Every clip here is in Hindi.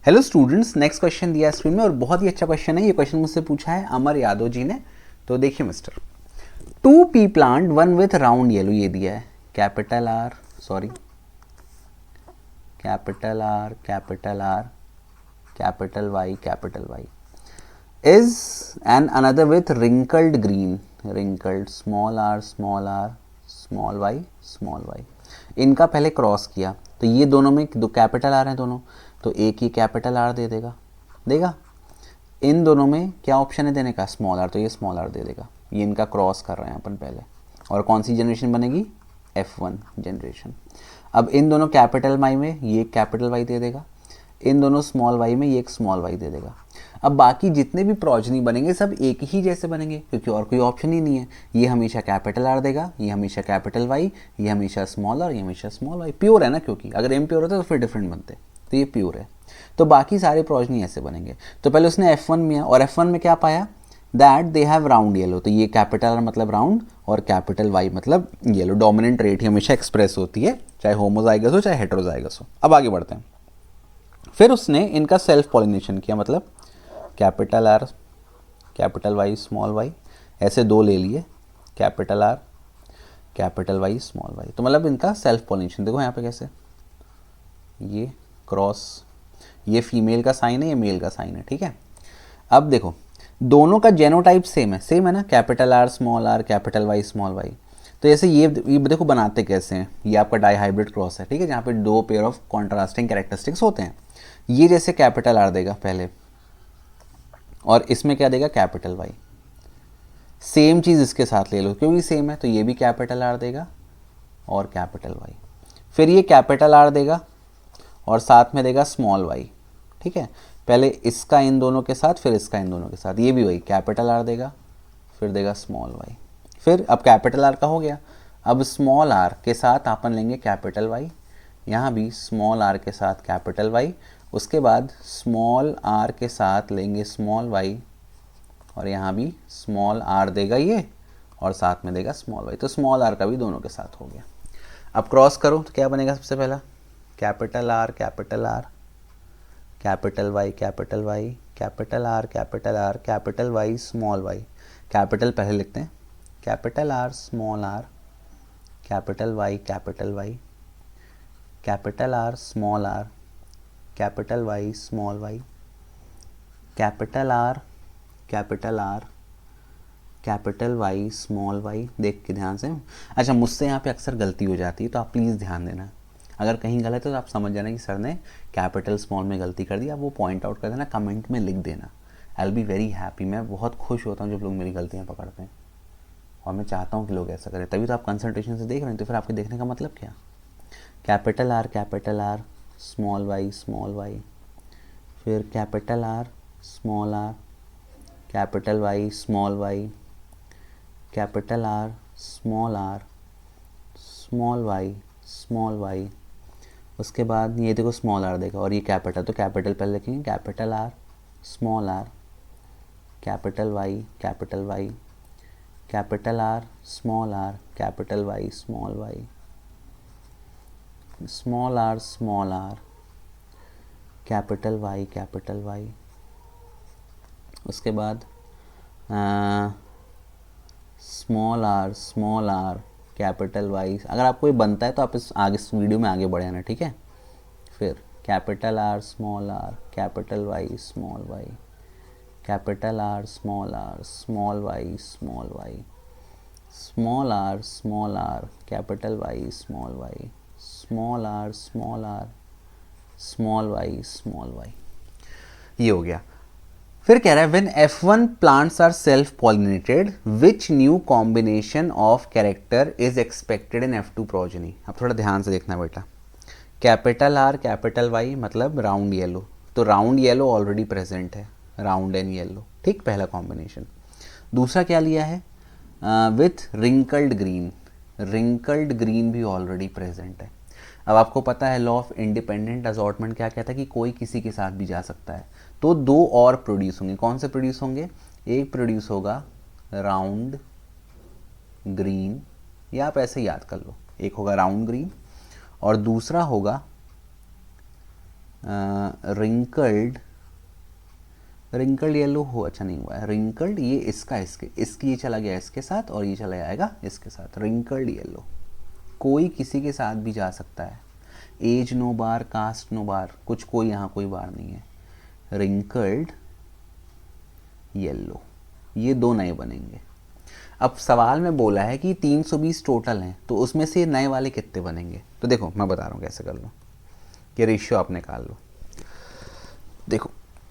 हेलो स्टूडेंट्स, नेक्स्ट क्वेश्चन दिया स्क्रीन में और बहुत ही अच्छा क्वेश्चन है। ये क्वेश्चन मुझसे पूछा है अमर यादव जी ने। तो देखिए mister, 2 P plant one with round yellow, ये दिया है capital R, sorry capital R capital R capital Y is and another with wrinkled green, wrinkled small R small Y. इनका पहले क्रॉस किया तो ये दोनों में दो कैपिटल आर हैं दोनों, तो एक ही कैपिटल आर दे देगा देगा इन दोनों में क्या ऑप्शन है देने का, स्मॉल आर, तो ये स्मॉल आर दे देगा। ये इनका क्रॉस कर रहे हैं अपन पहले, और कौन सी जनरेशन बनेगी, F1 जनरेशन। अब इन दोनों कैपिटल वाई में ये एक कैपिटल वाई दे देगा, इन दोनों स्मॉल वाई में ये एक स्मॉल वाई दे देगा। अब बाकी जितने भी प्रोजनी बनेंगे सब एक ही जैसे बनेंगे, क्योंकि और कोई ऑप्शन ही नहीं है। ये हमेशा कैपिटल आर देगा, ये हमेशा कैपिटल वाई, ये हमेशा स्मॉल आर, ये हमेशा स्मॉल वाई। प्योर है ना, क्योंकि अगर इम्प्योर होता तो फिर डिफरेंट बनते, तो ये प्योर है। तो बाकी सारे प्रोजनी ऐसे बनेंगे। तो पहले उसने F1 में, और F1 में क्या पाया, that they have round yellow, तो ये कैपिटल आर मतलब राउंड और कैपिटल वाई मतलब येलो। डोमिनेंट रेट ही हमेशा एक्सप्रेस होती है, चाहे होमोजाइगस हो चाहे हेटेरोजाइगस हो। अब आगे बढ़ते हैं। फिर उसने इनका सेल्फ पॉलिनेशन किया, मतलब capital R capital Y small Y, ऐसे दो ले लिए, capital R capital Y small Y. तो मतलब इनका सेल्फ पॉलिनेशन देखो यहाँ पे कैसे, ये क्रॉस, ये फीमेल का साइन है, ये मेल का साइन है, ठीक है। अब देखो दोनों का जेनोटाइप सेम है ना, capital R small R capital Y small Y. तो ऐसे ये देखो बनाते कैसे हैं, ये आपका डाई हाइब्रिड क्रॉस है, ठीक है, जहाँ पे दो पेयर ऑफ कॉन्ट्रास्टिंग कैरेक्टरिस्टिक्स होते हैं। ये जैसे कैपिटल आर देगा पहले, और इसमें क्या देगा, कैपिटल वाई। सेम चीज़ इसके साथ ले लो क्योंकि सेम है, तो ये भी कैपिटल आर देगा और कैपिटल वाई। फिर ये कैपिटल आर देगा और साथ में देगा स्मॉल वाई, ठीक है। पहले इसका इन दोनों के साथ, फिर इसका इन दोनों के साथ, ये भी वही कैपिटल आर देगा, फिर देगा स्मॉल वाई। फिर अब कैपिटल आर का हो गया, अब स्मॉल आर के साथ अपन लेंगे कैपिटल वाई, यहाँ भी स्मॉल आर के साथ कैपिटल वाई, उसके बाद स्मॉल आर के साथ लेंगे स्मॉल वाई, और यहाँ भी स्मॉल आर देगा ये और साथ में देगा स्मॉल वाई। तो स्मॉल आर का भी दोनों के साथ हो गया। अब क्रॉस करो तो क्या बनेगा, सबसे पहला capital R capital R capital Y capital Y capital R capital Y small Y. Capital पहले लिखते हैं, capital R small R capital Y capital R small R capital Y small Y capital R capital Y small Y. देख के ध्यान से। अच्छा, मुझसे यहाँ पे अक्सर गलती हो जाती है, तो आप प्लीज़ ध्यान देना। अगर कहीं गलत है तो आप समझ जाना कि सर ने कैपिटल स्मॉल में गलती कर दी, आप वो पॉइंट आउट कर देना, कमेंट में लिख देना। I will be very happy. मैं बहुत खुश होता हूँ जब लोग मेरी गलतियाँ पकड़ते हैं, और मैं चाहता हूँ कि लोग ऐसा करें, तभी तो आप कंसंट्रेशन से देख रहे हैं। तो फिर आपके देखने का मतलब क्या, कैपिटल आर स्मॉल वाई, फिर capital R small R capital Y small Y capital R small Y small Y. उसके बाद ये देखो स्मॉल आर देगा और ये कैपिटल, तो कैपिटल पहले लिखेंगे, capital R small R capital Y capital R small R capital Y small R capital Y. उसके बाद स्मॉल आर कैपिटल वाई। अगर आपको ये बनता है तो आप इस वीडियो में आगे बढ़े ना, ठीक है। फिर capital R capital Y small Y capital R small Y small R capital Y small Y. ये हो गया। फिर कह रहा है when F1 plants are self pollinated which new combination of character is expected in F2 progeny. अब थोड़ा ध्यान से देखना बेटा, कैपिटल आर कैपिटल वाई मतलब राउंड येलो, तो राउंड येलो ऑलरेडी प्रेजेंट है, राउंड एंड येलो, ठीक, पहला कॉम्बिनेशन। दूसरा क्या लिया है, विथ रिंकल्ड ग्रीन भी ऑलरेडी प्रेजेंट है। अब आपको पता है लॉ ऑफ इंडिपेंडेंट असॉर्टमेंट क्या कहता है कि कोई किसी के साथ भी जा सकता है, तो दो और प्रोड्यूस होंगे। कौन से प्रोड्यूस होंगे, एक प्रोड्यूस होगा राउंड ग्रीन, या आप ऐसे याद कर लो, एक होगा राउंड ग्रीन और दूसरा होगा रिंकल्ड, रिंकल्ड येलो हो, अच्छा नहीं हुआ है रिंकल्ड, ये इसका इसकी ये चला गया इसके साथ और ये चला जाएगा इसके साथ, रिंकल्ड येलो। कोई किसी के साथ भी जा सकता है, एज नो बार, कास्ट नो बार, कुछ कोई यहाँ कोई बार नहीं है। रिंकल्ड येलो, ये दो नए बनेंगे। अब सवाल में बोला है कि 320 टोटल हैं, तो उसमें से नए वाले कितने बनेंगे। तो देखो मैं बता रहा हूँ कैसे कर लो, कि रेशियो आप निकाल लो। देखो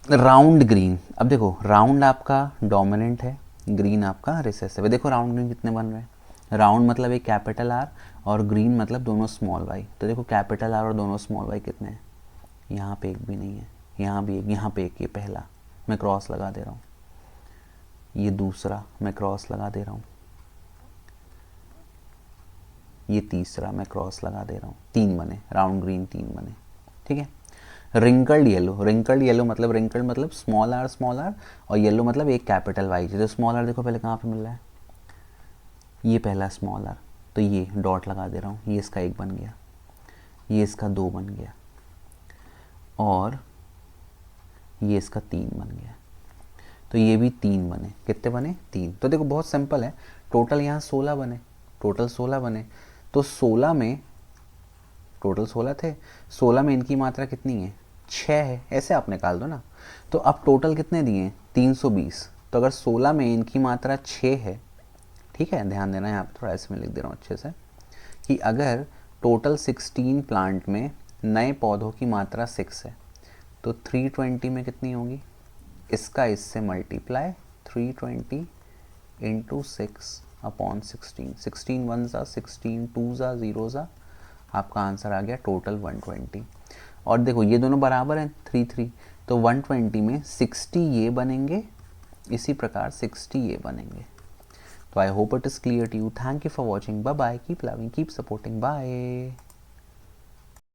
राउंड ग्रीन, अब देखो राउंड आपका डोमिनेंट है, ग्रीन आपका रिसेसिव है। देखो राउंड ग्रीन कितने बन रहे हैं, राउंड मतलब एक कैपिटल आर और ग्रीन मतलब दोनों स्मॉल वाई। तो देखो कैपिटल आर और दोनों स्मॉल वाई कितने हैं, यहाँ पे एक भी नहीं है, यहाँ भी एक, यहाँ पे एक, ये पहला मैं क्रॉस लगा दे रहा हूँ, ये दूसरा मैं क्रॉस लगा दे रहा हूँ, ये तीसरा मैं क्रॉस लगा दे रहा हूँ, 3 बने, राउंड ग्रीन 3 बने, ठीक है। रिंकल्ड येलो, रिंकल्ड येलो मतलब रिंकल्ड मतलब स्मॉल आर और येलो मतलब एक कैपिटल वाई। तो स्मॉल आर देखो पहले कहाँ पे मिल रहा है, ये पहला स्मॉल आर, तो ये डॉट लगा दे रहा हूँ, ये इसका 1 बन गया, ये इसका 2 बन गया और ये इसका 3 बन गया। तो ये भी 3 बने, कितने बने 3। तो देखो बहुत सिंपल है, टोटल यहाँ 16 बने, टोटल 16 बने। तो 16 में टोटल 16 थे, 16 में इनकी मात्रा कितनी है 6 है, ऐसे आप निकाल दो ना। तो अब टोटल कितने दिए 320, तो अगर 16 में इनकी मात्रा 6 है, ठीक है, ध्यान देना यहाँ पर थोड़ा ऐसे मैं लिख दे रहा हूँ अच्छे से, कि अगर टोटल 16 प्लांट में नए पौधों की मात्रा 6 है, तो 320 में कितनी होगी, इसका इससे मल्टीप्लाई 320 इंटू 6 अपॉन 16, 16 वन ज़ा 16 टू ज़ा 0 ज़ा, आपका आंसर आ गया टोटल 120। और देखो ये दोनों बराबर हैं 3 तो 120 में 60 ये बनेंगे, इसी प्रकार 60 ये बनेंगे। तो I hope it is clear to you. Thank you for watching, bye bye, keep loving, keep supporting, bye.